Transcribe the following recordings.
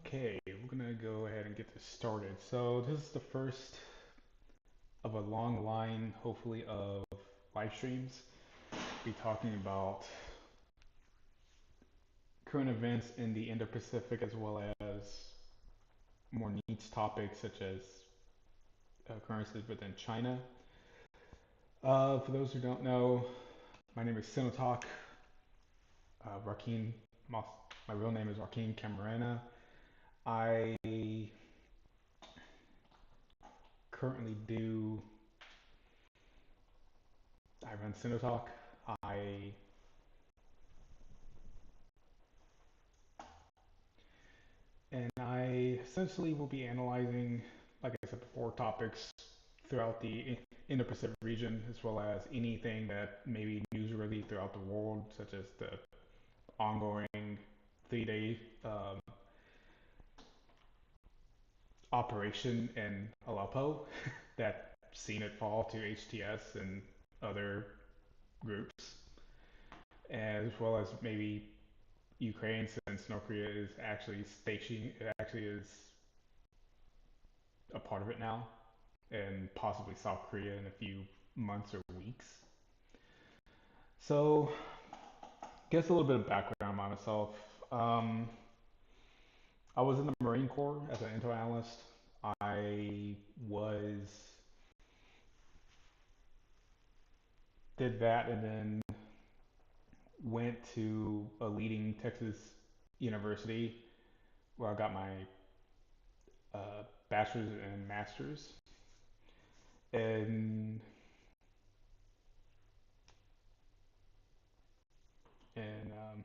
Okay, we're gonna go ahead and get this started. So this is the first of a long line, hopefully, of live streams. Be talking about current events in the Indo-Pacific as well as more niche topics such as occurrences within China. For those who don't know, my name is Sino. Rakim, my real name is Rakim Camarena. I currently do I run Sinotalk. I I essentially will be analyzing, like I said before, topics throughout the Indo-Pacific region, as well as anything that may be newsworthy throughout the world, such as the ongoing three-day operation in Aleppo that seen it fall to HTS and other groups, as well as maybe Ukraine, since North Korea is actually stationing, it actually is a part of it now, and possibly South Korea in a few months or weeks. So, guess a little bit of background on myself. Um, I was in the Marine Corps as an intel analyst. I was did that and then went to a leading Texas university where I got my bachelor's and master's. And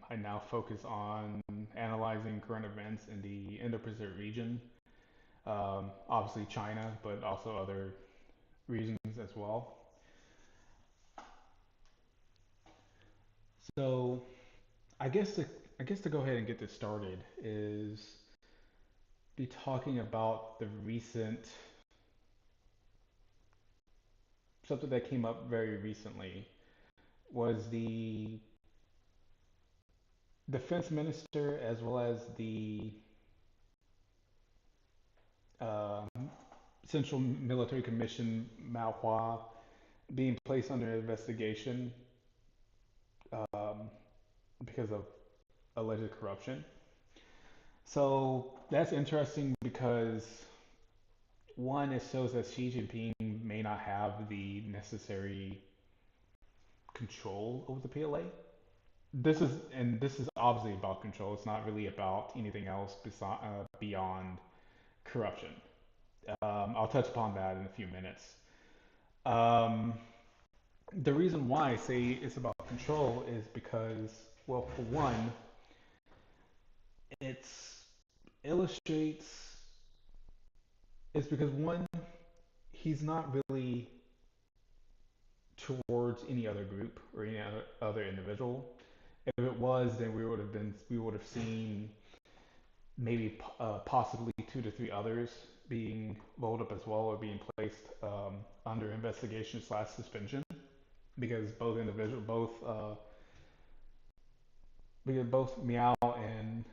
I now focus on analyzing current events in the Indo-Pacific region. Obviously China, but also other regions as well. So I guess to I guess to go ahead and get this started is be talking about the recent something that came up very recently was the defense minister as well as the um, Central Military Commission Mao Hua being placed under investigation um, because of alleged corruption. So that's interesting because one, it shows that Xi Jinping may not have the necessary control over the PLA. This is obviously about control. It's not really about anything else beyond corruption. I'll touch upon that in a few minutes. Um, the reason why I say it's about control is because, well, for one, it illustrates. It's because one, he's not really towards any other group or any other individual. If it was, then we would have seen maybe possibly two to three others being rolled up as well or being placed under investigation slash suspension because both Meow and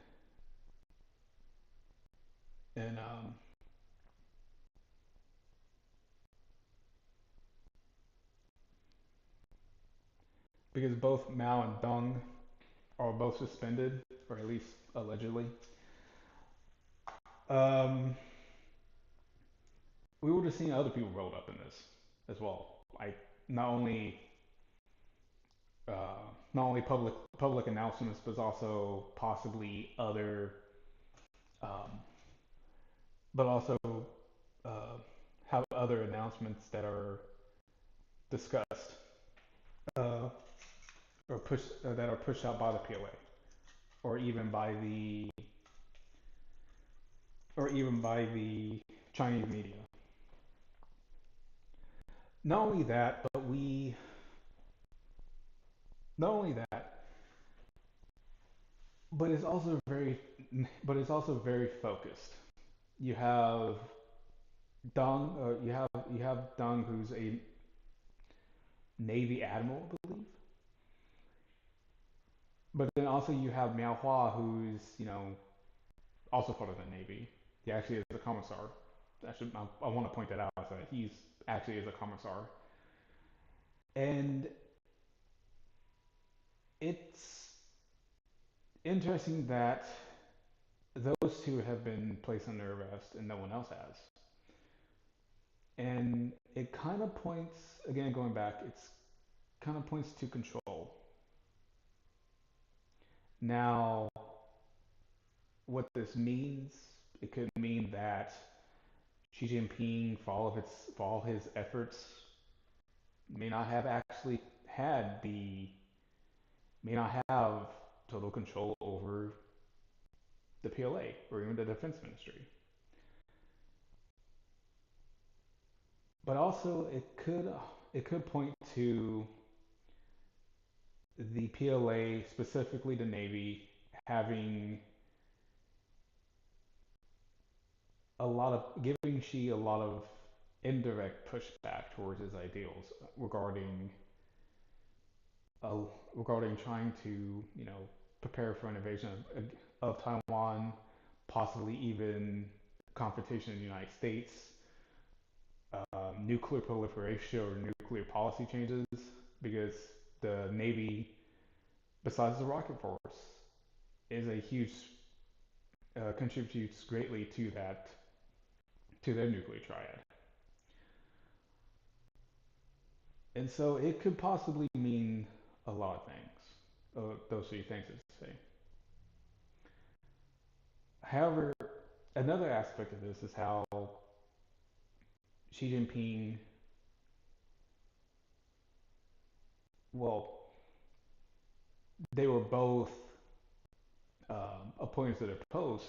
because both Mao and Deng are both suspended or at least allegedly. Um, we would have seen other people rolled up in this as well. Like not only not only public announcements, but also possibly other, um, but also uh, have other announcements that are discussed uh, or that are pushed out by the PLA or even by the Chinese media. Not only that, but we not only that, but it's also very focused. You have you have Deng, who's a Navy admiral, I believe. But then also you have Miao Hua, who's also part of the Navy. He actually is a commissar. I want to point that out that he's actually is a commissar, and it's interesting that those two have been placed under arrest and no one else has. And it kind of points, again, going back, it's kind of points to control. Now, what this means, it could mean that Xi Jinping, for all his efforts, may not have actually had the, may not have total control over the PLA or even the defense ministry. But also, it could point to the PLA, specifically the Navy, having a lot of giving Xi a lot of indirect pushback towards his ideals regarding uh, regarding trying to prepare for an invasion of Taiwan, possibly even confrontation in the United States, nuclear proliferation or nuclear policy changes, because the Navy, besides the rocket force, is a huge contributes greatly to their nuclear triad. And so it could possibly mean a lot of things. Those three things, I'd say. However, another aspect of this is how Xi Jinping, well, they were both appointed to their post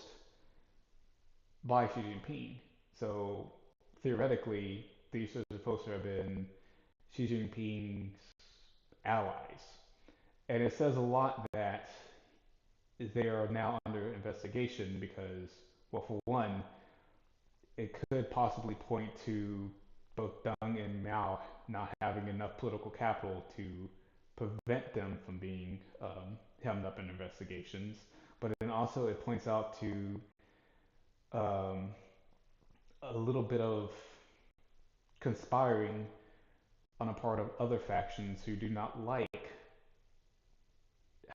by Xi Jinping. So theoretically, these are supposed to have been Xi Jinping's allies. And it says a lot that they are now under investigation because, well, for one, it could possibly point to both Deng and Mao not having enough political capital to prevent them from being hemmed up in investigations. But then also it points out to um, a little bit of conspiring on a part of other factions who do not like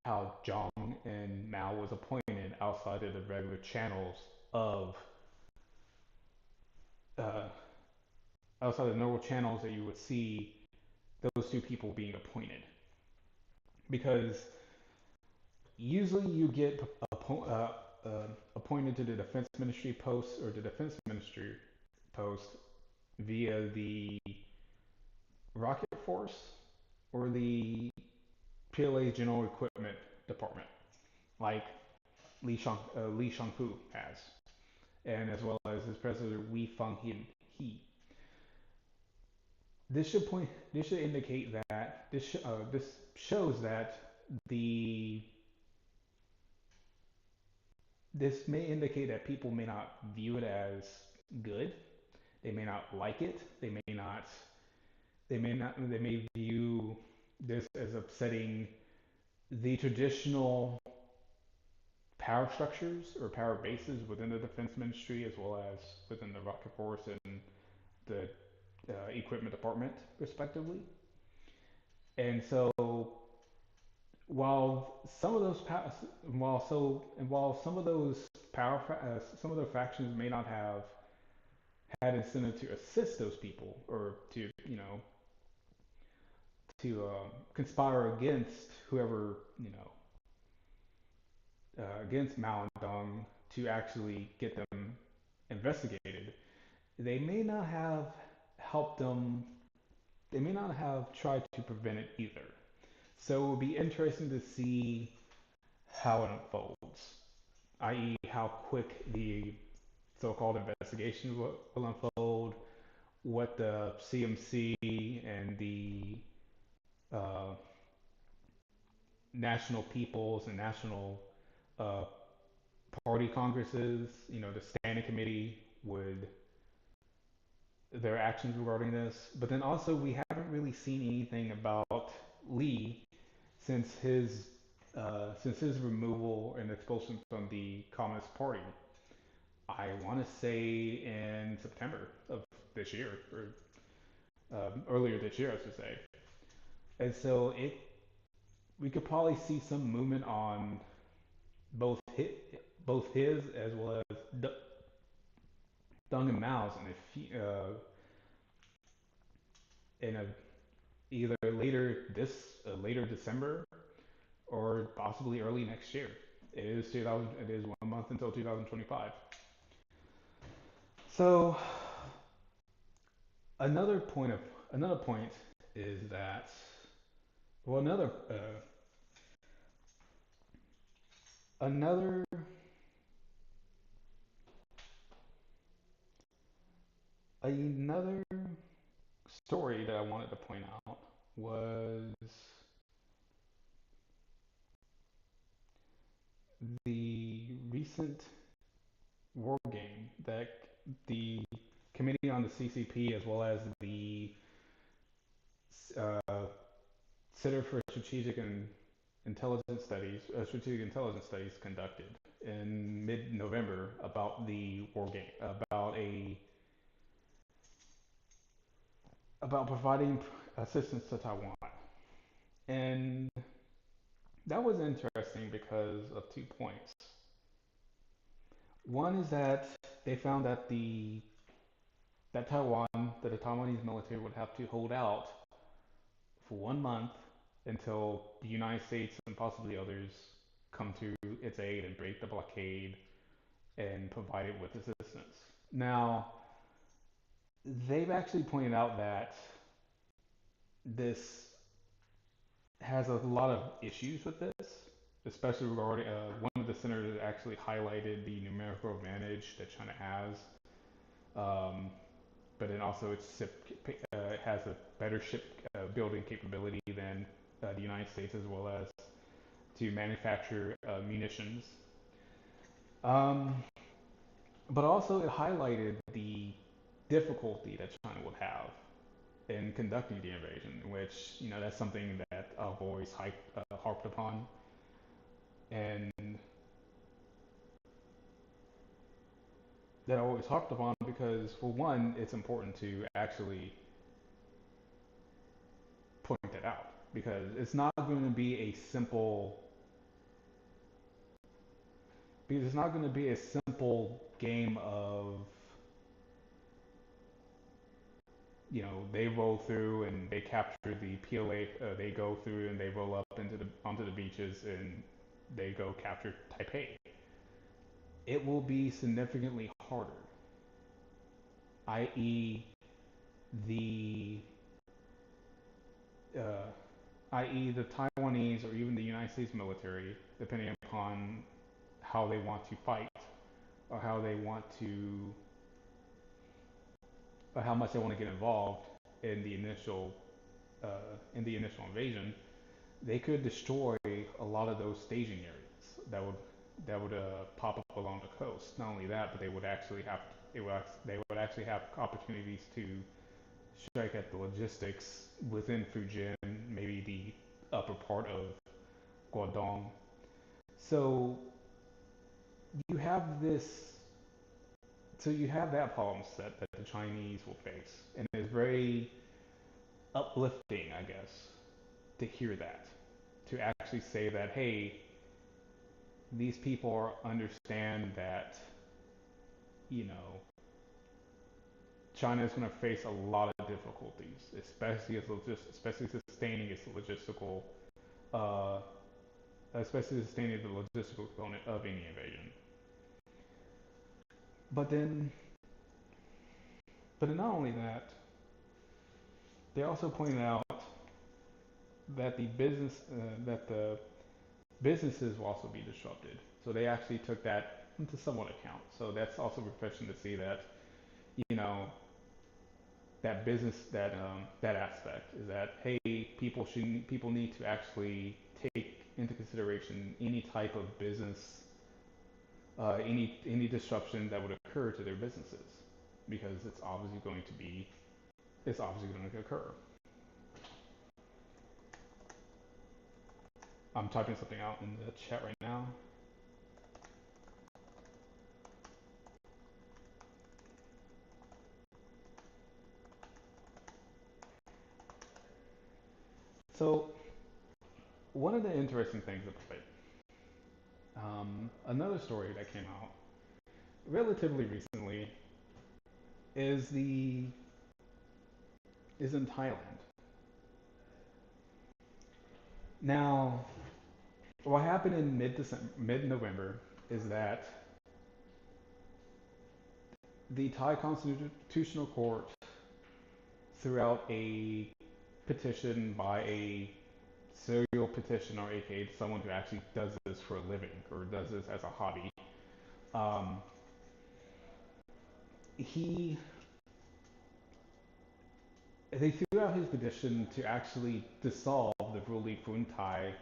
how Zhang and Mao was appointed outside of the regular channels of uh, outside of the normal channels that you would see those two people being appointed. Because usually you get appointed to the defense ministry post or the defense ministry post via the rocket force or the PLA general equipment department, like Li Shangfu has, and as well as his predecessor Wei Feng He. This should indicate that this shows that the this may indicate that people may not view it as good. They may not like it. They may view this as upsetting the traditional power structures or power bases within the defense ministry as well as within the rocket force and the equipment department respectively. And so while some of those while some of those some of the factions may not have had incentive to assist those people or to conspire against whoever against Mao and Dong to actually get them investigated, they may not have helped them. They may not have tried to prevent it either. So it will be interesting to see how it unfolds, i.e., how quick the so-called investigation will unfold, what the CMC and the uh, national peoples and national uh, party congresses, the standing committee would their actions regarding this. But then also we haven't really seen anything about Lee since his removal and expulsion from the Communist Party. I want to say in September of this year, or earlier this year, I should say. And so we could probably see some movement on both both his as well as Deng and Mao's in a either later December or possibly early next year. It is 1 month until 2025. So another point is that well another another story that I wanted to point out was the recent war game that the Committee on the CCP as well as the uh, Center for Strategic Intelligence Studies conducted in mid-November about the war game, about providing assistance to Taiwan, and that was interesting because of 2 points. One is that they found that the Taiwanese military would have to hold out for 1 month until the United States and possibly others come to its aid and break the blockade and provide it with assistance. Now, they've actually pointed out that this has a lot of issues with this, especially regarding one of the senators actually highlighted the numerical advantage that China has, um, but then also has a better ship building capability than the United States, as well as to manufacture munitions. Um, but also it highlighted the difficulty that China would have in conducting the invasion, which that's something that I've always harped upon, and that I always harped upon because, for one, it's important to actually point that out because it's not going to be a simple game of they roll through and they capture the PLA. They go through and they roll up onto the beaches and they go capture Taipei. It will be significantly harder, i.e. the uh, i.e. the Taiwanese or even the United States military, depending upon how they want to fight or how much they want to get involved in the initial uh, invasion, they could destroy a lot of those staging areas that would pop up along the coast. Not only that, but they would actually have opportunities to strike at the logistics within Fujian, maybe the upper part of Guangdong. So you have this. So you have that problem set that the Chinese will face, and it's very uplifting, I guess, to hear that, to actually say that, hey, these people understand that, you know, China is going to face a lot of difficulties, especially sustaining its logistical, uh, especially sustaining the logistical component of any invasion. But then, not only that, they also pointed out that the businesses will also be disrupted. So they actually took that into somewhat account. So that's also refreshing to see that, you know, that business that aspect is that, hey, people need to actually take into consideration any type of business, any disruption that would occur to their businesses because it's obviously going to occur. I'm typing something out in the chat right now. So one of the interesting things about it, another story that came out relatively recently is in Thailand. Now, what happened in mid-November is that the Thai Constitutional Court threw out a petition by a serial petitioner, aka someone who actually does this for a living or does this as a hobby. Um, he they threw out his petition to actually dissolve the ruling Phun Thai,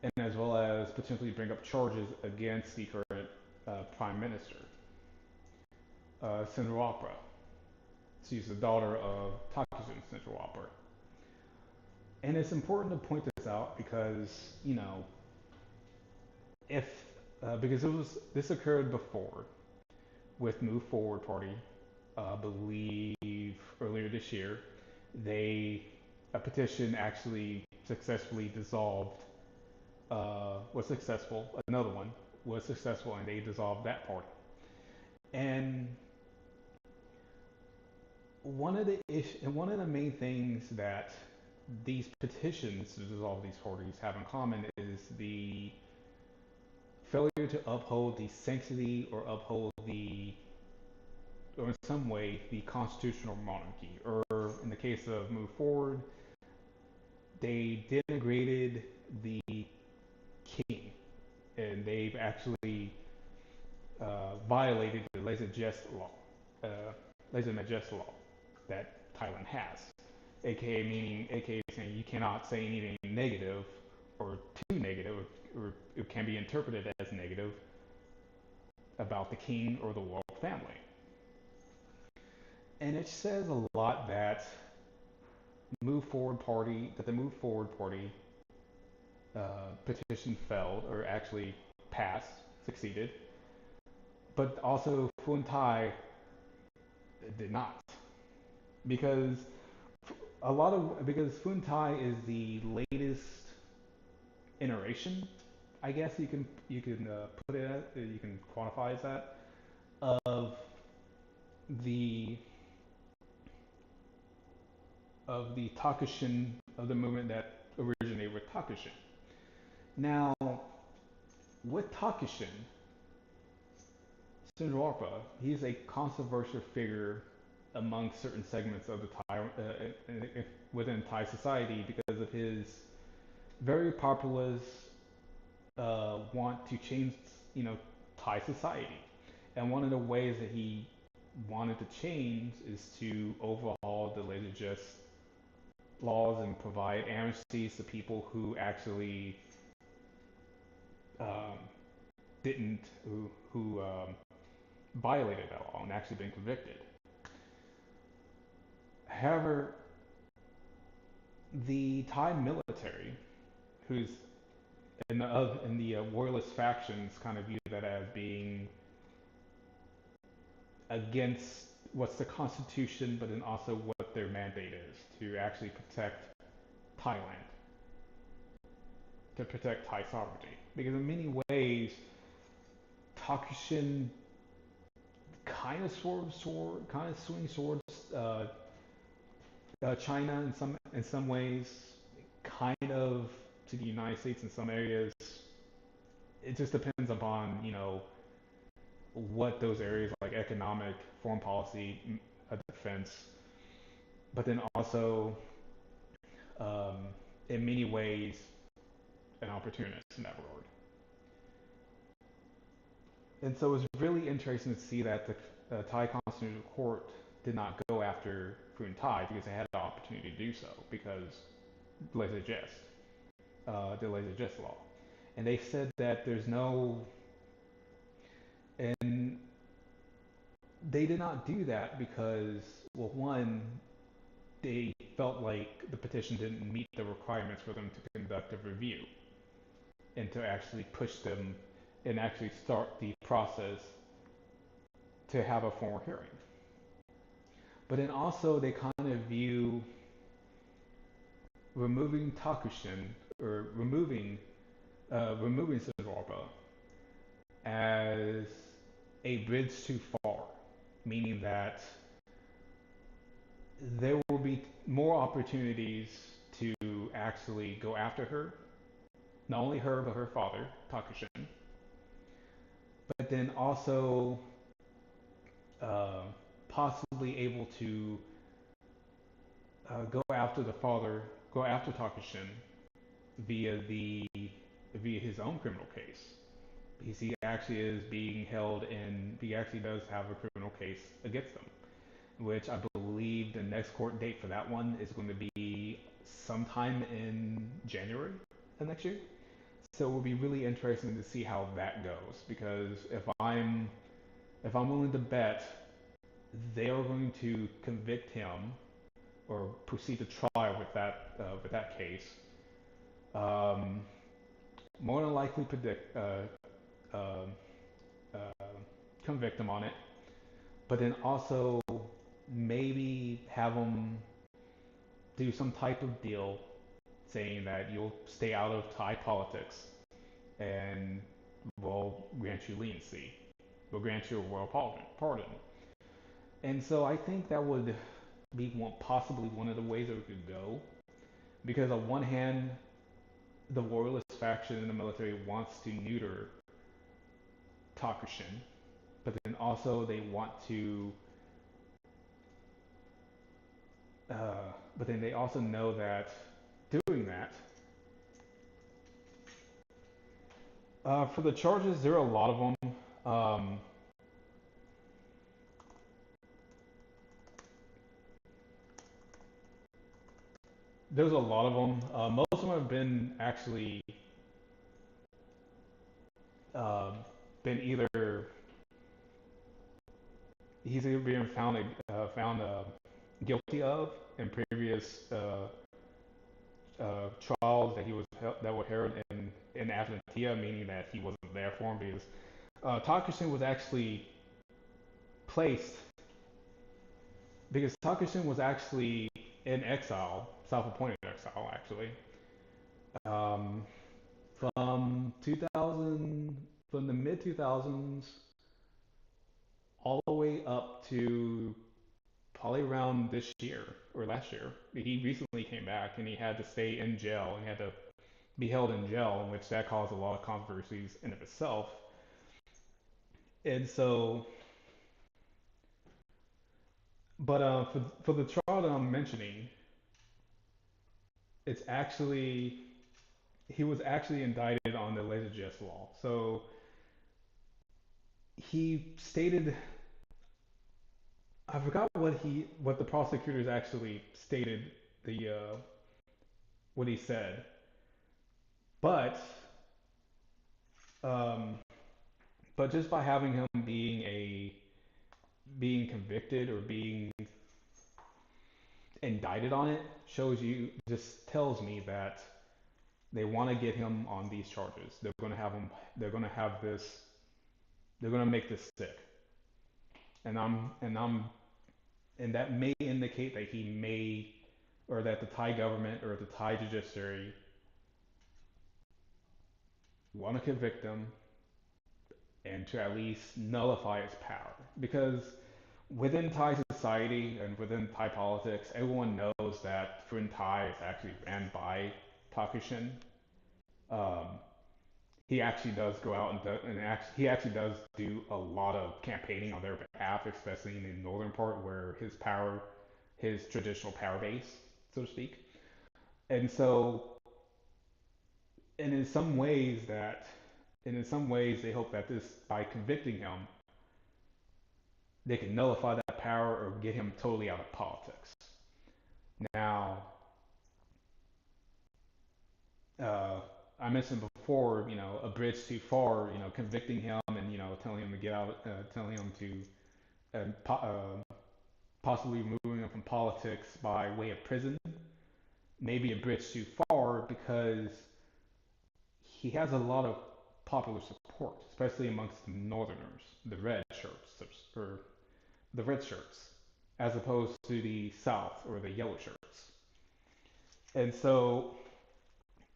and as well as potentially bring up charges against the current prime minister, Sinrawapra. She's the daughter of Takashun Sinrawapra. And it's important to point this out because, if because this occurred before with Move Forward Party, I believe earlier this year, they a petition actually successfully dissolved. Was successful. Another one was successful, and they dissolved that party. And one of the main things that these petitions to dissolve these parties have in common is the failure to uphold the sanctity or uphold or in some way, the constitutional monarchy. Or in the case of Move Forward, they denigrated the king, and they've actually violated the uh, laissez law that Thailand has, aka saying you cannot say anything negative or too negative, or it can be interpreted as negative about the king or the royal family. And it says a lot that the Move Forward Party petition failed, or actually passed, succeeded, but also Phun Thai did not, because because Phun Thai is the latest iteration, I guess you can put it at, you can quantify as that, of the Takushin, of the movement that originated with Takushin. Now, with Takushin, Sundrawpa, he's a controversial figure among certain segments of the within Thai society because of his very populist want to change, Thai society. And one of the ways that he wanted to change is to overhaul the religious laws and provide amnesties to people who actually um, didn't, who violated that law and actually been convicted. However, the Thai military, who's in the royalist factions, kind of view that as being against what's the constitution, but then also what their mandate is to actually protect Thailand, to protect Thai sovereignty. Because in many ways, Takushin kind of swing towards China in some ways, kind of to the United States in some areas. It just depends upon what those areas like economic, foreign policy, defense, but then also in many ways an opportunist in that regard. And so it's really interesting to see that the Thai Constitutional Court did not go after Phun Thai because they had the opportunity to do so because laissez geste, the laissez geste law. And they said that there's no, and they did not do that because, well, one, they felt like the petition didn't meet the requirements for them to conduct a review and to actually push them and actually start the process to have a formal hearing. But then also they kind of view removing Takushin or removing Sidorba as a bridge too far, meaning that there will be more opportunities to actually go after her, not only her but her father, Takushin, but then also uh, possibly able to go after the father, go after Takushin via the via his own criminal case. Because he actually is being held in, he actually does have a criminal case against them, which I believe the next court date for that one is going to be sometime in January of next year. So it will be really interesting to see how that goes because if I'm willing to bet they are going to convict him or proceed to trial with that case, um, more than likely predict uh, uh, convict him on it, but then also maybe have him do some type of deal saying that you'll stay out of Thai politics and we'll grant you leniency. We'll grant you a royal pardon. And so I think that would be possibly one of the ways that we could go. Because on one hand, the royalist faction in the military wants to neuter Takushin, but then also they want to, but then they also know that doing that, for the charges, there are a lot of them. There's a lot of them. Most of them have been actually uh, been either he's either being found guilty of in previous trials that he was that were held in Atlantia, meaning that he wasn't there for him because Takushin was actually placed because Takushin was actually in exile, self-appointed exile actually, um, from 2000 from the mid 2000s all the way up to probably around this year or last year. He recently came back and he had to stay in jail and he had to be held in jail, in which that caused a lot of controversies in of itself. And so, but for the trial that I'm mentioning, it's actually he was actually indicted on the laser jets law. So he stated, I forgot what the prosecutors actually stated the what he said, but um, but just by having him being convicted or being indicted on it shows you just tells me that they want to get him on these charges. They're going to have him. They're going to have this. They're going to make this stick, and and that may indicate that he may, or that the Thai government or the Thai judiciary want to convict him and to at least nullify its power. Because within Thai society and within Thai politics, everyone knows that Phun Thai is actually ran by Takushin. Um, he actually does go out he actually does do a lot of campaigning on their behalf, especially in the northern part where his traditional power base, so to speak. And so, and in some ways that, and in some ways they hope that this, by convicting him, they can nullify that power or get him totally out of politics. Now, uh, I mentioned before, a bridge too far, convicting him and telling him to get out, telling him to possibly removing him from politics by way of prison, maybe a bridge too far because he has a lot of popular support, especially amongst the Northerners, the red shirts, or the red shirts, as opposed to the South or the yellow shirts. And so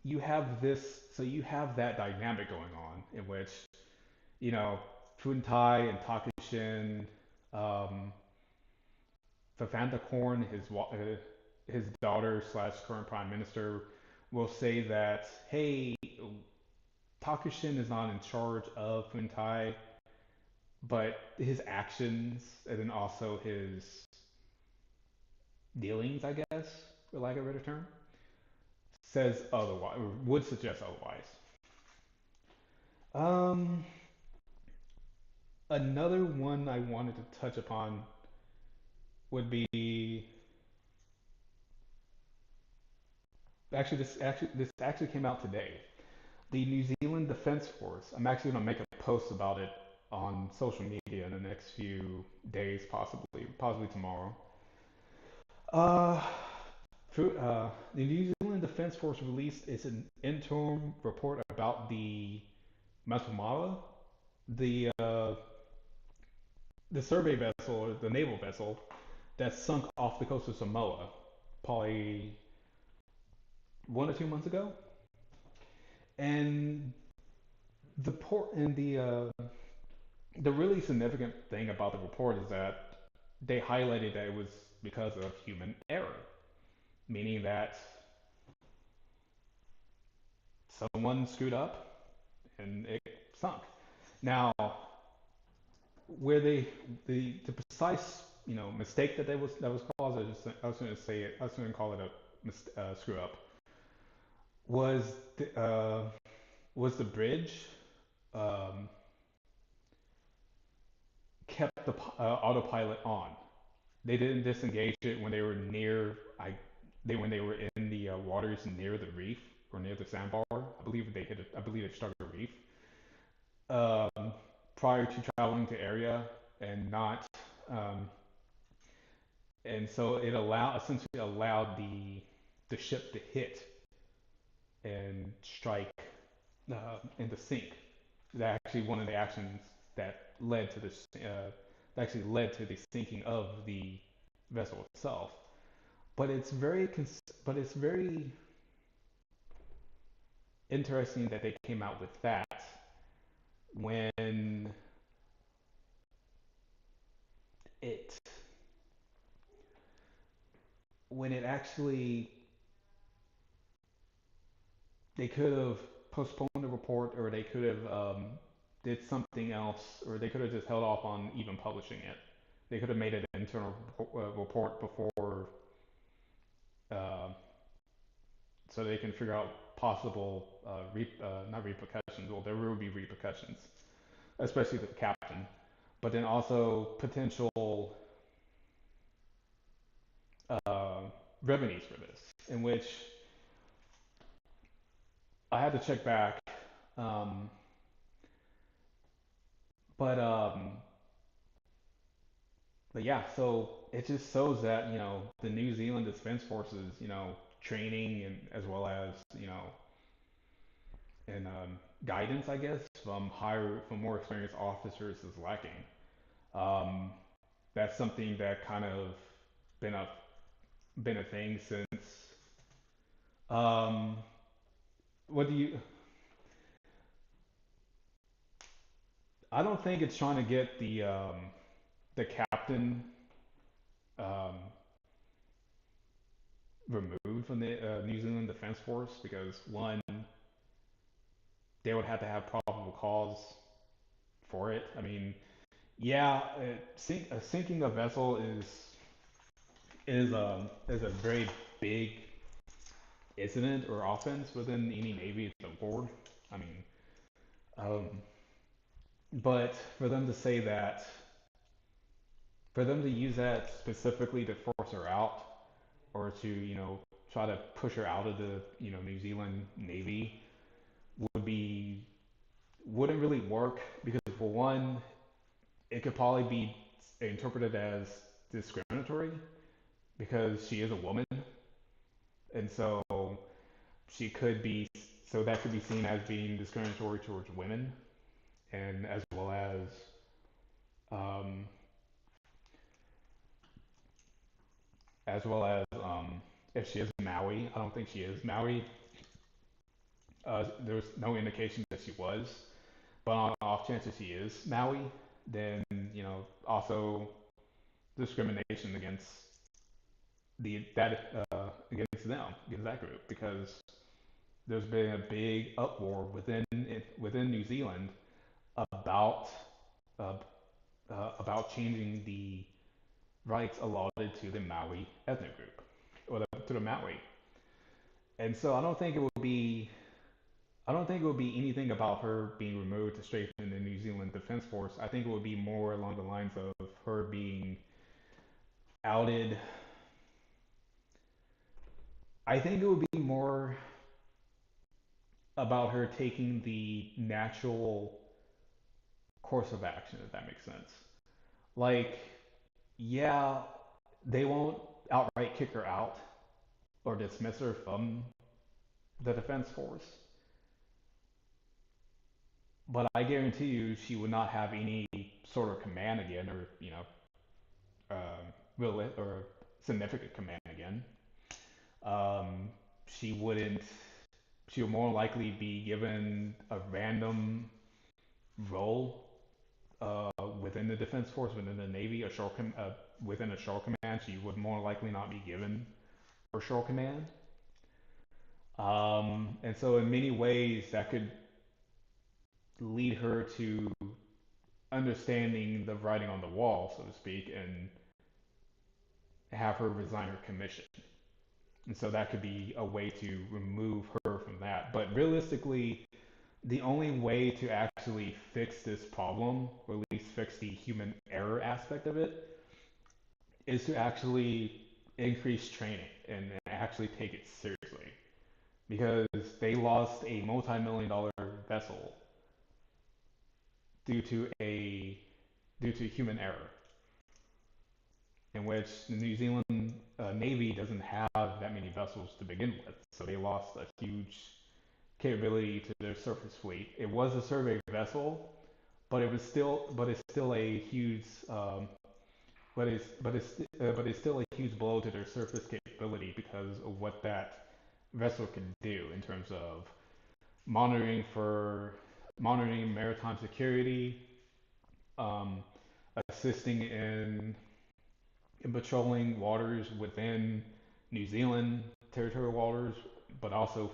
you have this, so you have that dynamic going on in which, you know, Funtai and Takushin, um, Fafanda Korn, his daughter slash current prime minister, will say that, hey, Takushin is not in charge of Funtai, but his actions and then also his dealings, I guess, for lack of a better term, says otherwise, or would suggest otherwise. Um, Another one I wanted to touch upon would be this actually came out today. The New Zealand Defense Force. I'm actually going to make a post about it on social media in the next few days, possibly tomorrow. Uh, the New Zealand Defense Force released its an interim report about the Matamala, the the survey vessel or the naval vessel that sunk off the coast of Samoa, probably 1 or 2 months ago. And the really significant thing about the report is that they highlighted that it was because of human error, meaning that someone screwed up and it sunk. Now, where the precise mistake that was caused, I was going to say it, I was going to call it a screw up, was the, uh, was the bridge um, kept the autopilot on. They didn't disengage it when they were when they were in the waters near the reef or near the sandbar. I believe they struck a reef um, prior to traveling to area and not. Um, and so it essentially allowed the ship to hit and strike and to sink. That actually one of the actions that led to this actually led to the sinking of the vessel itself. But it's very interesting that they came out with that when it it actually they could have postponed the report or they could have did something else or they could have just held off on even publishing it. They could have made an internal report before uh, so they can figure out possible not repercussions. Well, there will be repercussions, especially with the captain, but then also potential uh, revenues for this, in which I had to check back. Um, but but yeah, so it just shows that the New Zealand Defense Forces, training and as well as and guidance, I guess, from more experienced officers is lacking. Um, that's something that kind of been a been a thing since. Um, what do you? I don't think it's trying to get the captain um, removed from the New Zealand Defense Force because one, they would have to have probable cause for it. I mean, yeah, sinking a vessel is a very big incident or offense within any navy as a board. I mean, um, but for them to say that, for them to use that specifically to force her out or to try to push her out of the New Zealand Navy would be wouldn't really work because for one, it could probably be interpreted as discriminatory because she is a woman, and so she could be so that could be seen as being discriminatory towards women, and um, as well as if she is Maui. I don't think she is Maui. There was no indication that she was, but on the off chance that she is Maui, then also discrimination against against them, against that group, because there's been a big uproar within New Zealand about uh, about changing the rights allotted to the Maui ethnic group, to the Maui. And so I don't think it would be anything about her being removed to strengthen the New Zealand Defense Force. I think it would be more along the lines of her being outed. I think it would be more about her taking the natural course of action, if that makes sense. Like, yeah, they won't outright kick her out or dismiss her from the Defense Force, but I guarantee you she would not have any sort of command again, or real or significant command again. Um, she wouldn't. She would more likely be given a random role within the Defense Force, within the Navy, within a shore command. She would more likely not be given a shore command. And so, in many ways, that could lead her to understanding the writing on the wall, so to speak, and have her resign her commission. And so that could be a way to remove her from that. But realistically, the only way to actually fix this problem, or at least fix the human error aspect of it, is to actually increase training and actually take it seriously. Because they lost a multi-million dollar vessel due to a due to human error, in which the New Zealand Navy doesn't have that many vessels to begin with, so they lost a huge capability to their surface fleet. It was a survey vessel, but it's still a huge but it's still a huge blow to their surface capability because of what that vessel can do in terms of monitoring for monitoring maritime security, um, assisting in patrolling waters within New Zealand territorial waters, but also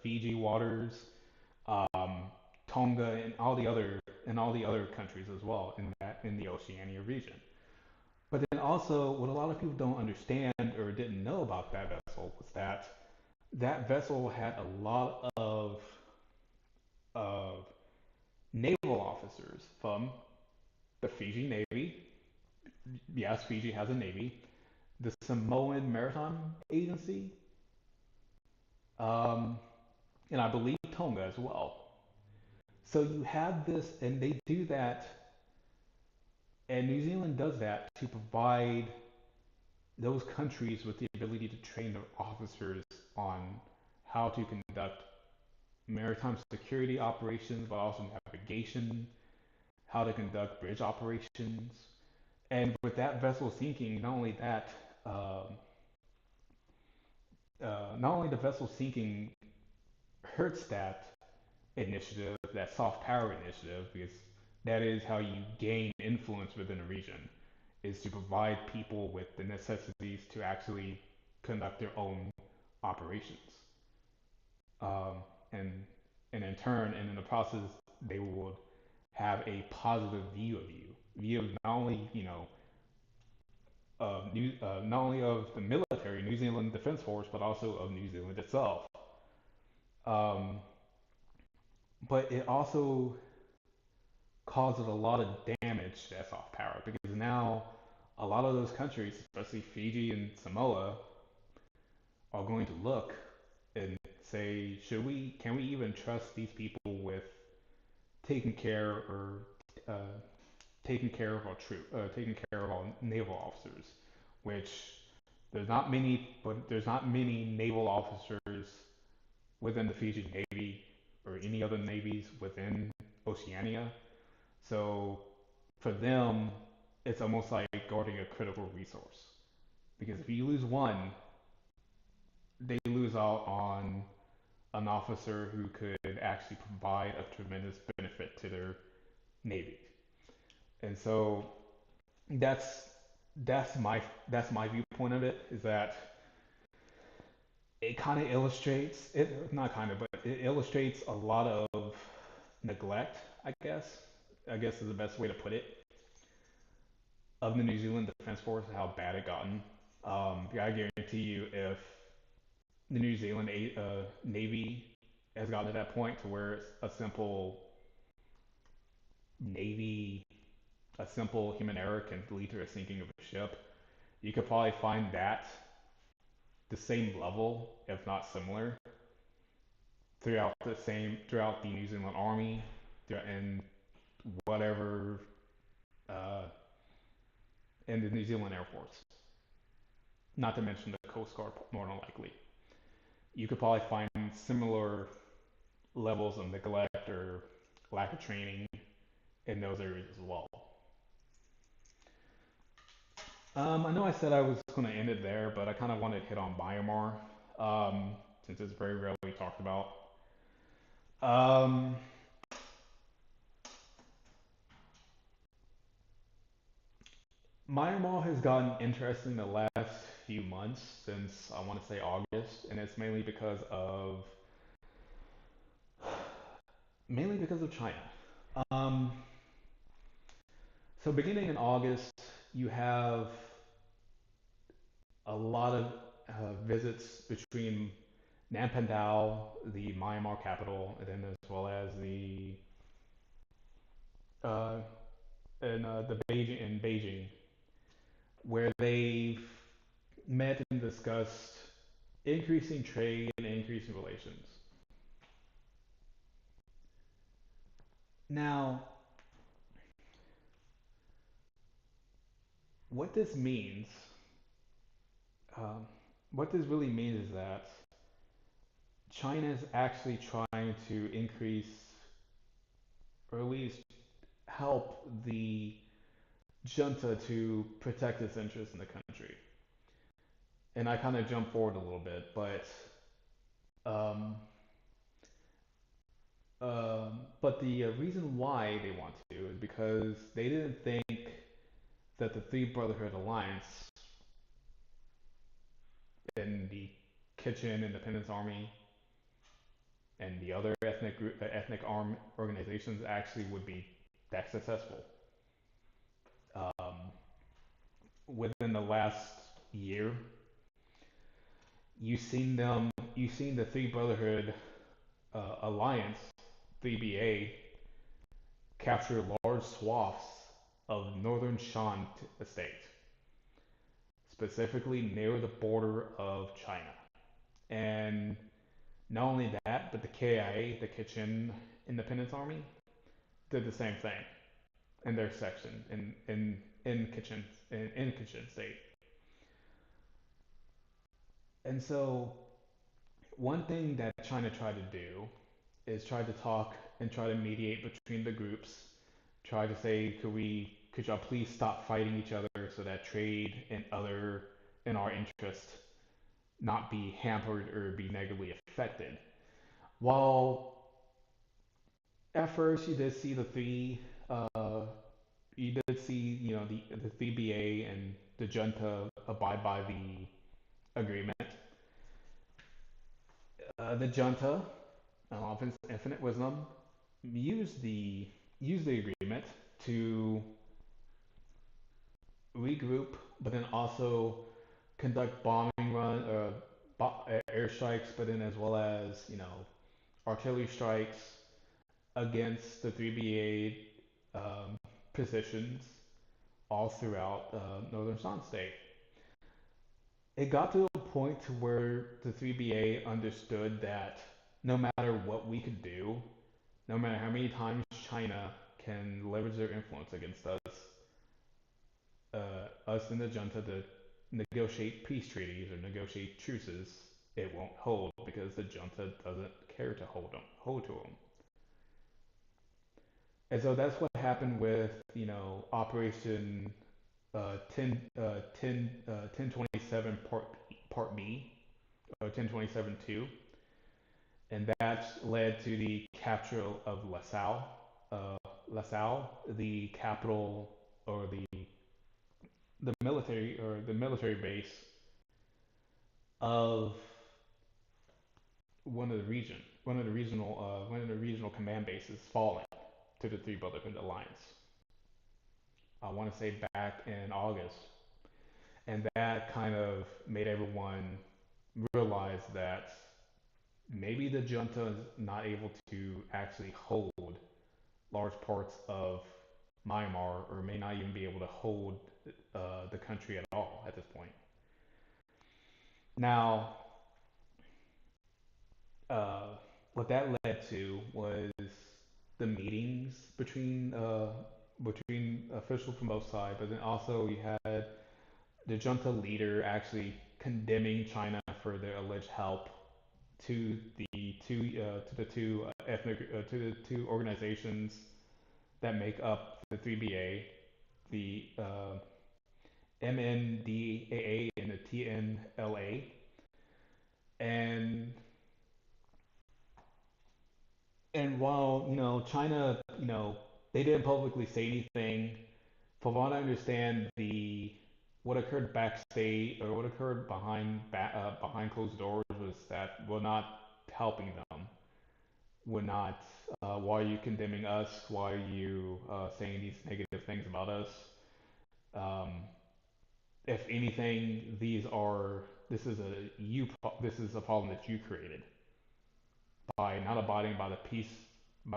Fiji waters, um, Tonga, and all the other countries as well in the Oceania region. But then also, what a lot of people don't understand or didn't know about that vessel was that that vessel had a lot of naval officers from the Fiji Navy. Yes, Fiji has a navy. The Samoan Maritime Agency, um, and I believe Tonga as well. So you have this, and they do that, and New Zealand does that to provide those countries with the ability to train their officers on how to conduct maritime security operations, but also navigation, how to conduct bridge operations. And with that vessel sinking, not only the vessel sinking hurts that initiative, that soft power initiative, because that is how you gain influence within a region, is to provide people with the necessities to actually conduct their own operations. Um, and and in turn, and in the process, they would have a positive view of not only not only of the military, New Zealand Defense Force, but also of New Zealand itself. Um, but it also causes a lot of damage to that soft power because now a lot of those countries, especially Fiji and Samoa, are going to look and say, can we even trust these people with taking care or uh, taking care of our naval officers, which there's not many naval officers within the Fiji Navy or any other navies within Oceania. So for them, it's almost like guarding a critical resource. Because if you lose one, lose out on an officer who could actually provide a tremendous benefit to their navy. And so that's that's my viewpoint of it, is that it kind of illustrates it, not kind of, but it illustrates a lot of neglect, I guess is the best way to put it, of the New Zealand Defense Force and how bad it gotten. I guarantee you, if the New Zealand Navy has gotten to that point to where it's a simple Navy, a simple human error can lead to a sinking of a ship, you could probably find that the same level, if not similar, throughout the New Zealand Army, and whatever, uh, in the New Zealand Air Force. Not to mention the Coast Guard, more than likely. You could probably find similar levels of neglect or lack of training in those areas as well. I know I said I was going to end it there, but I kind of wanted to hit on Myanmar, um, since it's very rarely talked about. Um, Myanmar has gotten interesting the last few months, since I want to say August, and it's mainly because of China. Um, so beginning in August, you have a lot of visits between Naypyidaw, the Myanmar capital, and then as well as uh, the Beijing in Beijing, where they've met and discussed increasing trade and increasing relations. Now, what this means, um, what this really means is that China is actually trying to increase, or at least help the junta to protect its interests in the country. And I kind of jump forward a little bit, um, but the reason why they want to is because they didn't think that the Three Brotherhood Alliance and the Kitchen Independence Army and the other ethnic armed organizations actually would be that successful. Um, Within the last year, you've seen the Three Brotherhood Alliance, 3BA, capture large swaths of northern Shan State, specifically near the border of China. And not only that, but the KIA, the Kitchen Independence Army, did the same thing in their section in Kitchen State. And so one thing that China tried to do is try to talk and try to mediate between the groups, try to say, could y'all please stop fighting each other so that trade and other in our interest not be hampered or be negatively affected. While at first you did see you did see, the CBA and the junta abide by the agreement. The junta, of its infinite wisdom, used the used the agreement to regroup, but then also conduct bombing airstrikes, but then as well as artillery strikes against the 3BA positions all throughout northern Shan State. It got to a point to where the 3BA understood that no matter what we could do, no matter how many times China can leverage their influence against us in the junta to negotiate peace treaties or negotiate truces, it won't hold because the junta doesn't care to hold to them. And so that's what happened with, Operation 10, 10, 1027 Part B, 1027 too, and that led to the capture of LaSalle. LaSalle, the capital or the military base of one of the regional command bases falling to the Three Brotherhood Alliance. I want to say back in August, and that kind of made everyone realize that maybe the junta is not able to actually hold large parts of Myanmar, or may not even be able to hold the country at all at this point. Now, uh, what that led to was the meetings between officials from both sides, but then also you had the junta leader actually condemning China for their alleged help to the two ethnic to the two organizations that make up the 3BA, the MNDAA and the TNLA, and while China, they didn't publicly say anything. From what I understand, the what occurred backstage or what occurred behind closed doors was that we're not helping them. We're not. Why are you condemning us? Why are you saying these negative things about us? Um, if anything, this is a problem that you created by not abiding by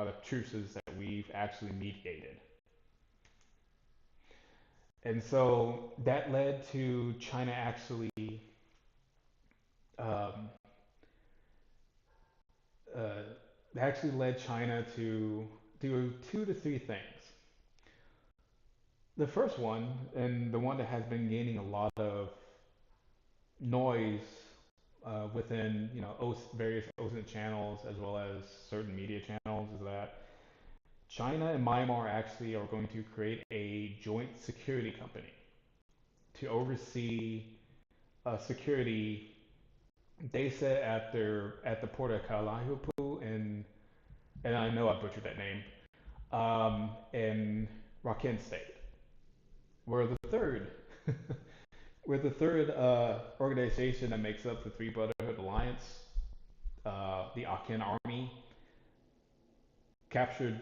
the truces that we've actually mediated. And so that led to China um, uh, actually led China to do two to three things. The first one, and the one that has been gaining a lot of noise within various OSINT channels as well as certain media channels, is that China and Myanmar actually are going to create a joint security company to oversee security. They said at the port of Kalahipu and I know I butchered that name in Rakhine State. We're the third we're the third organization that makes up the Three Brotherhood Alliance. The Akin Army captured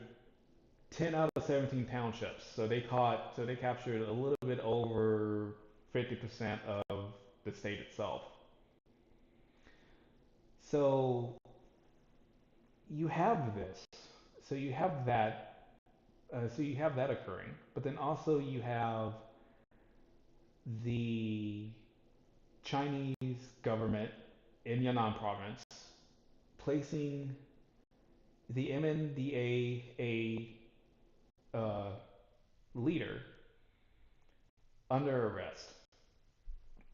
10 out of 17 townships. So they captured a little bit over 50% of the state itself. So you have this. So you have that. So you have that occurring, but then also you have the Chinese government in Yunnan province placing the MNDAA leader under arrest.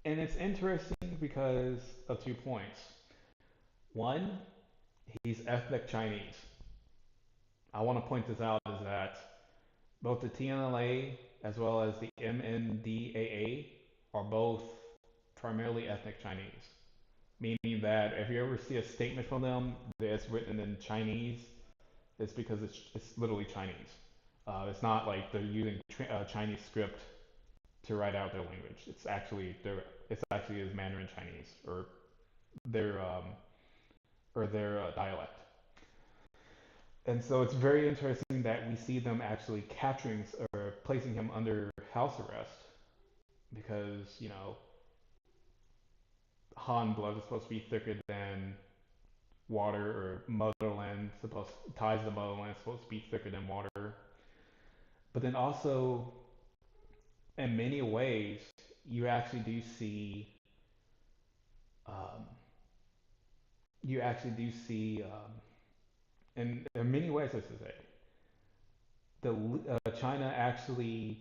And it's interesting because of 2 points. One, he's ethnic Chinese. I want to point this out is that both the TNLA as well as the MNDAA are both primarily ethnic Chinese, meaning that if you ever see a statement from them that's written in Chinese, it's because it's literally Chinese. It's not like they're using Chinese script to write out their language. It's actually is Mandarin Chinese their um, or their dialect. And so it's very interesting that we see them actually capturing or placing him under house arrest because Han blood is supposed to be thicker than water, or motherland supposed ties to motherland supposed to be thicker than water. But then also, in many ways, you actually do see um, you actually do see in many ways, I should say, China actually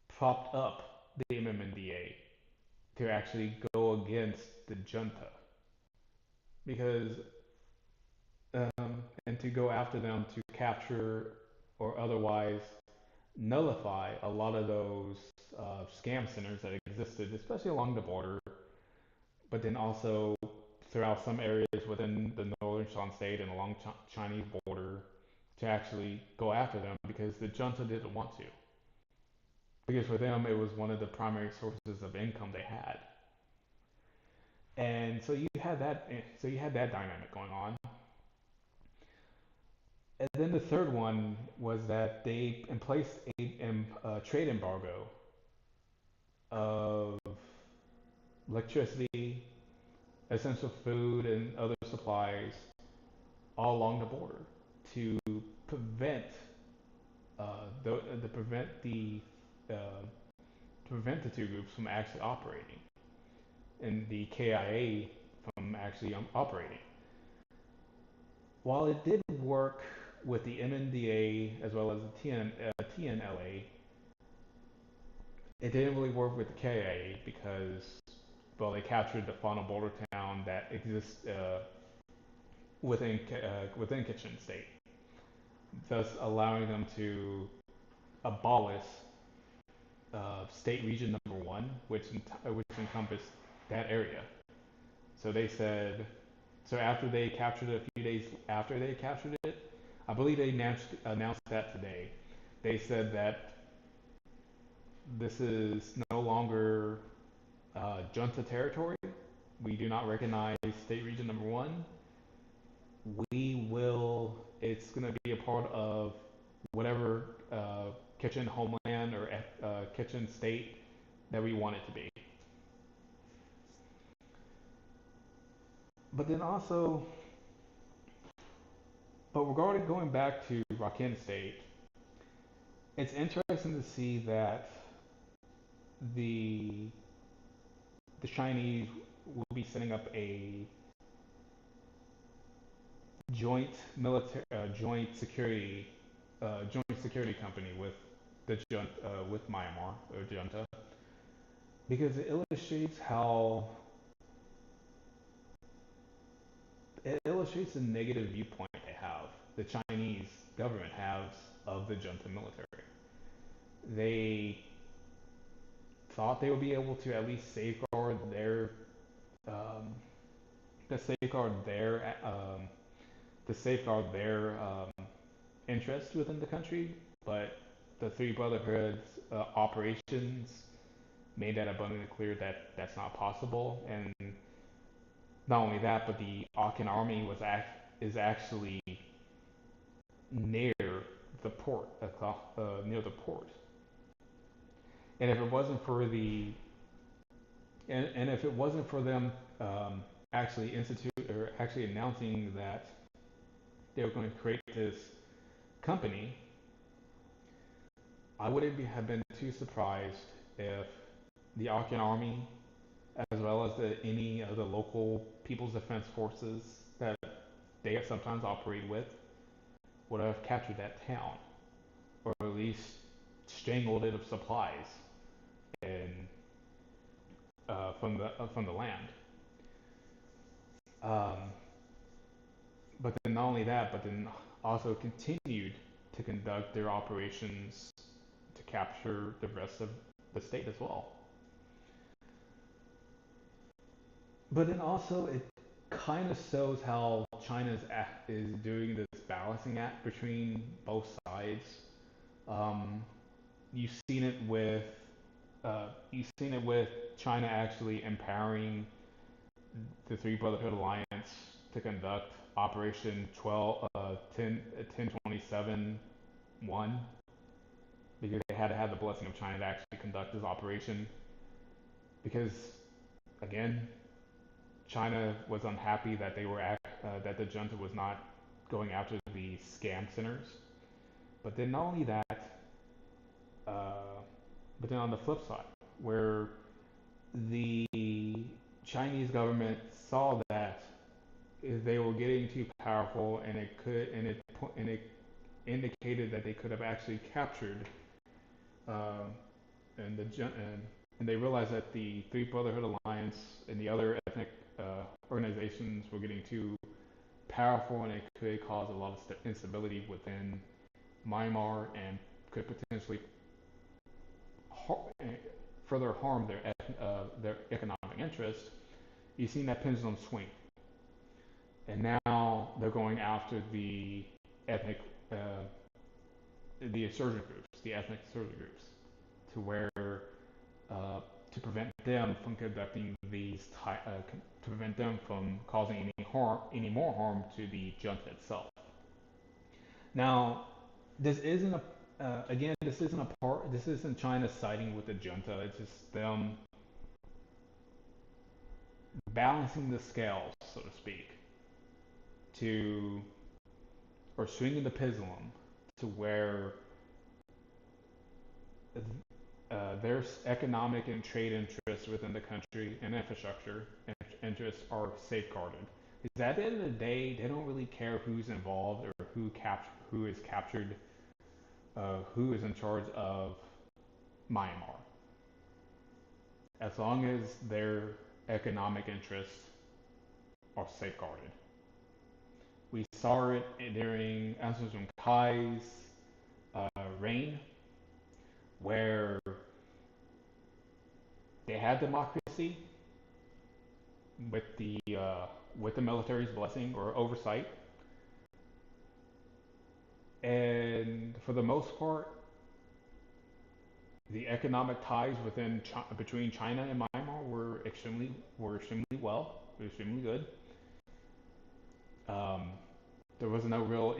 propped up the MMNDA to actually go against the junta because and to go after them to capture or otherwise nullify a lot of those scam centers that existed, especially along the border, but then also throughout some areas within the northern Shan state and along Chinese border to actually go after them because the junta didn't want to. Because for them, it was one of the primary sources of income they had. And so you had that dynamic going on. And then the third one was that they placed a trade embargo of electricity, essential food, and other supplies all along the border to prevent the uh, prevent the two groups from actually operating and the KIA from actually operating. While it did work with the MNDA as well as the TNLA, it didn't really work with the KIA because, well, they captured the final border town that exists within Kitchen State, thus allowing them to abolish State Region Number One, which encompassed that area. So they said, so after they captured it, a few days after they captured it, I believe they announced that today. They said that this is no longer junta territory. We do not recognize State Region Number One. We will. It's going to be a part of whatever kitchen homeland or kitchen state that we want it to be. But then also, but regarding going back to Rakhine State, it's interesting to see that the the Chinese will be setting up a joint military, joint security company with with Myanmar or junta, because it illustrates the negative viewpoint they have, the Chinese government has of the junta military. They thought they would be able to at least um, to safeguard their interests within the country, but the Three Brotherhoods operations made that abundantly clear that that's not possible. And not only that, but the Akin army is actually near the port, near the port. And if it wasn't for and if it wasn't for them actually announcing that they were going to create this company, I wouldn't have been too surprised if the Afghan army, as well as any of the local People's Defense Forces that they sometimes operate with, would have captured that town, or at least strangled it of supplies and from the land. Um, but then not only that, but then also continued to conduct their operations to capture the rest of the state as well. But then also it kind of shows how China is doing this balancing act between both sides. Um, you've seen it with China actually empowering the Three Brotherhood Alliance to conduct Operation 1027-1 because they had to have the blessing of China to actually conduct this operation because again China was unhappy that that the junta was not going after the scam centers. But then not only that, uh, but then on the flip side, where the Chinese government saw that they were getting too powerful, and it indicated that they could have actually captured, uh, and and they realized that the Three Brotherhood Alliance and the other ethnic organizations were getting too powerful, and it could cause a lot of instability within Myanmar and could potentially further harm their economic interest. You've seen that pendulum swing. and now they're going after ethnic, uh, the insurgent groups, the ethnic insurgent groups, to where to prevent them from conducting to prevent them from causing any more harm to the junta itself. Now, this isn't a again, this isn't a part. This isn't China siding with the junta. It's just them balancing the scales, so to speak, to or swinging the pendulum to where there's economic and trade interests within the country and infrastructure interests are safeguarded. Because at the end of the day, they don't really care who's involved or who is captured, who is in charge of Myanmar, as long as their economic interests are safeguarded. We saw it during Aung San Suu Kyi's reign, where they had democracy with the military's blessing or oversight, and for the most part, the economic ties between China and Myanmar were extremely well, were extremely good. Um, there wasn't really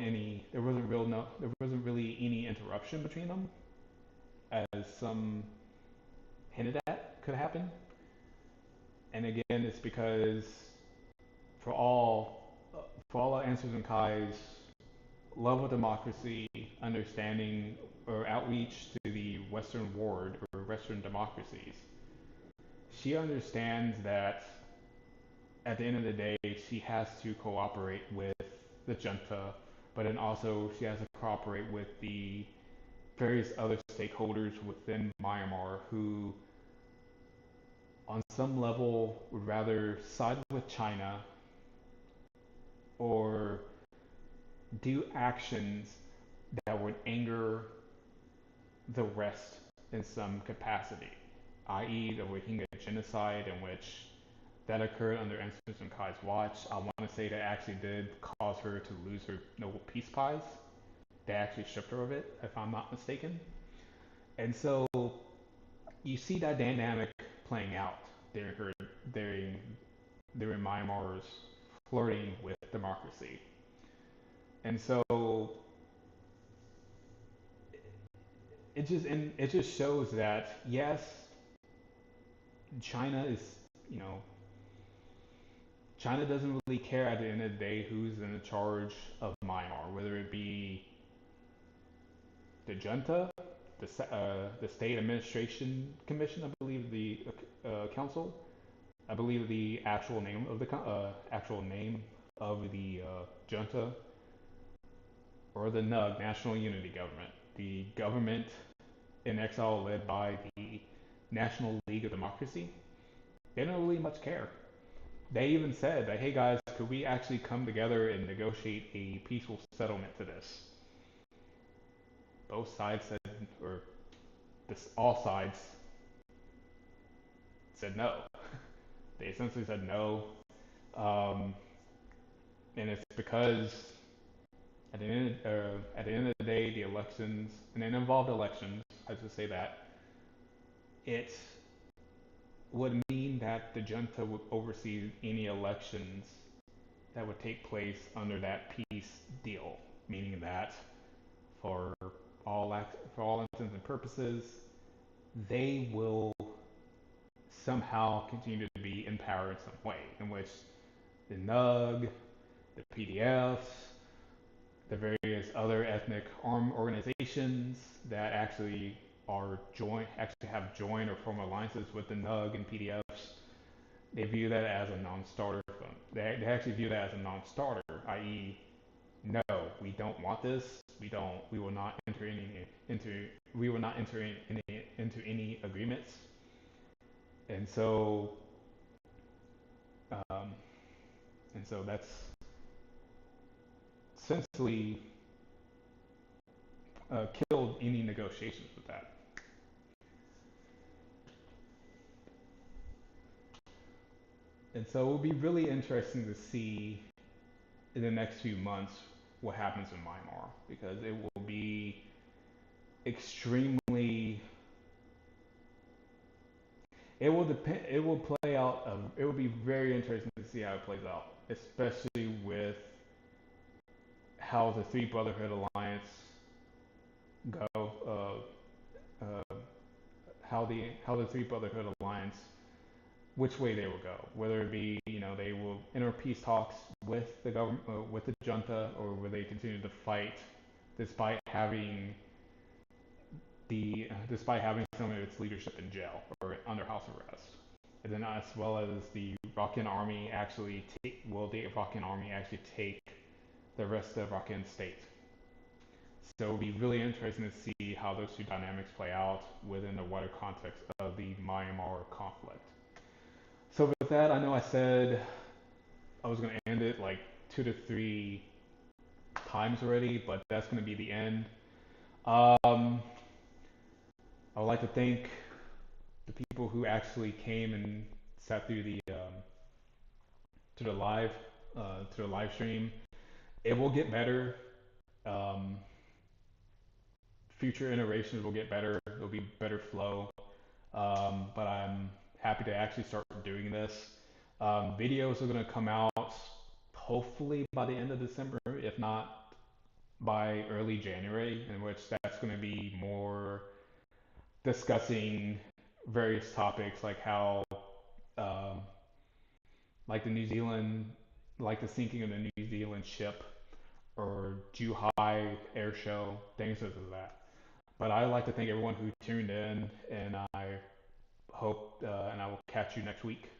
any interruption between them, as some hinted at could happen. And again, it's because for all for all Answers and Kai's love of democracy, understanding or outreach to the Western world or Western democracies, she understands that at the end of the day, she has to cooperate with the junta, but then also she has to cooperate with the various other stakeholders within Myanmar who, on some level, would rather side with China or do actions that would anger the West in some capacity, i.e., the Rohingya genocide, in which that occurred under Aung San Suu Kyi's watch. I want to say that actually did cause her to lose her Nobel Peace Prize. They actually stripped her of it, if I'm not mistaken. And so you see that dynamic playing out during during Myanmar's flirting with democracy. And so it just shows that yes, China is, you know, China doesn't really care at the end of the day who's in charge of Myanmar, whether it be the junta, the State Administration Commission, I believe the council, I believe the actual name of the junta, or the NUG, National Unity Government, the government in exile led by the National League of Democracy. They don't really much care. They even said that, hey guys, could we actually come together and negotiate a peaceful settlement to this? Both sides said, or all sides said no. They essentially said no. Um, and it's because at the end of the day, the elections, and it involved elections, I should say that, it would mean that the junta would oversee any elections that would take place under that peace deal, meaning that for for all intents and purposes, they will somehow continue to be in power in some way, in which the NUG, the PDFs, the various other ethnic armed organizations that actually have joined or form alliances with the NUG and PDFs, they view that as a non-starter. They actually view that as a non-starter, i.e., no, we don't want this. We will not enter into any agreements. And so, um, and so that's essentially killed any negotiations with that. And so it will be really interesting to see in the next few months what happens in Myanmar, because it will be extremely. It will depend. It will play out. It will be very interesting to see how it plays out, especially with how the Three Brotherhood Alliance go. Uh, how the Three Brotherhood Alliance, which way they will go. Whether it be, they will enter peace talks with the government, with the junta, or will they continue to fight despite having despite having some of its leadership in jail or under house arrest. And then as well as the Rakhine Army actually will the Rakhine Army actually take the rest of Rakhine State. So it'll be really interesting to see how those two dynamics play out within the wider context of the Myanmar conflict. So with that, I know I said I was going to end it like 2 to 3 times already, but that's going to be the end. I would like to thank the people who actually came and sat through to the live to the live stream. It will get better. Um, Future iterations will get better. It'll be better flow. But I'm happy to actually start doing this. Videos are going to come out hopefully by the end of December, if not by early January, in which that's going to be more discussing various topics like how, um, like the New Zealand, like the sinking of the New Zealand ship or Zhuhai air show, things such as that. But I'd like to thank everyone who tuned in, and I hope, and I will catch you next week.